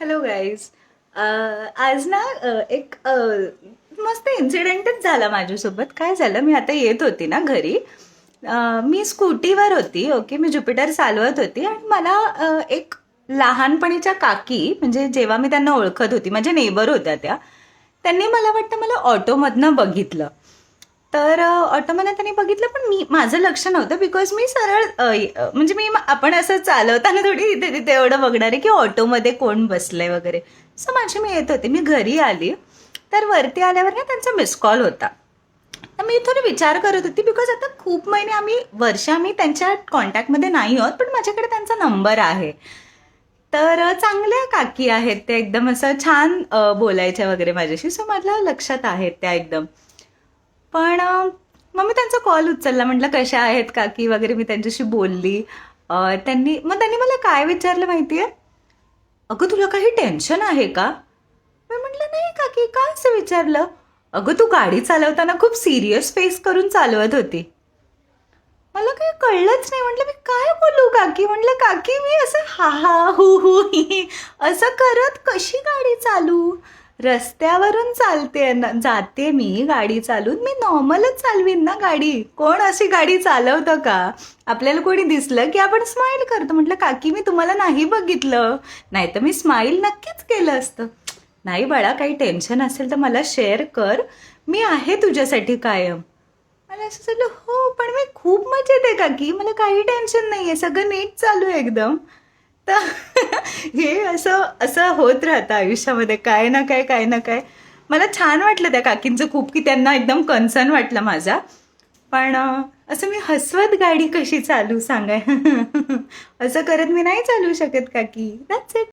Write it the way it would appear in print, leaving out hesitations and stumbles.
Hello guys. आज ना एक मस्त इन्सिडेंटच झाला माझ्यासोबत. काय झालं, मी आता येत होती ना घरी. मी स्कूटीवर होती. ओके, मी ज्युपिटर चालवत होती आणि मला एक लहानपणीच्या काकी, म्हणजे जेव्हा मी त्यांना ओळखत होती, माझ्या नेबर होत्या त्या. त्यांनी मला वाटतं मला ऑटोमधनं बघितलं. तर ऑटोमध्ये त्यांनी बघितलं, पण माझं लक्ष नव्हतं बिकॉज मी सरळ म्हणजे आपण असं चालवताना थोडी इथे तिथे एवढं बघणार आहे की ऑटोमध्ये कोण बसलंय वगैरे. सो मी येत होते, मी घरी आली. तर वरती आल्यावर ना त्यांचा मिस कॉल होता. तर मी थोडे विचार करत होती बिकॉज आता खूप महिने आम्ही त्यांच्या कॉन्टॅक्टमध्ये नाही आहोत, पण माझ्याकडे त्यांचा नंबर आहे. तर चांगल्या काकी आहेत त्या, एकदम असं छान बोलायच्या वगैरे माझ्याशी. सो माझ्या लक्षात आहेत त्या एकदम. पण मग मी त्यांचा कॉल उचलला, म्हटलं कशा आहेत काकी वगैरे, मी त्यांच्याशी बोलली. त्यांनी मला काय विचारलं माहितीये, अगं तुला काही टेन्शन आहे का? मी म्हटलं नाही काकी, का असं विचारलं? अगं तू गाडी चालवताना खूप सिरियस फेस करून चालवत होती. मला काही कळलंच नाही. म्हटलं मी काय बोलू काकी? म्हटलं काकी मी असं हा हा हु हु ही असं करत कशी गाडी चालू? रस्त्यावरून चालते ना, जाते मी गाडी चालून, मी नॉर्मलच चालवीन ना गाडी. कोण अशी गाडी चालवतं का? आपल्याला कोणी दिसलं की आपण स्माईल करतो. म्हटलं काकी मी तुम्हाला नाही बघितलं, नाही तर मी स्माईल नक्कीच केलं असतं. नाही बाळा, काही टेन्शन असेल तर मला शेअर कर, मी आहे तुझ्यासाठी कायम. मला असं झालं, हो पण मी खूप मजेत आहे काकी, मला काही टेन्शन नाहीये, सगळं नीट चालू आहे एकदम. तर हे असं असं होत राहतं आयुष्यामध्ये, काय ना काय काय ना काय. मला छान वाटलं त्या काकींचं खूप, की त्यांना एकदम कन्सर्न वाटलं माझा. पण असं मी हसवत गाडी कशी चालू सांगाय? असं करत मी नाही चालू शकत काकी. That's it.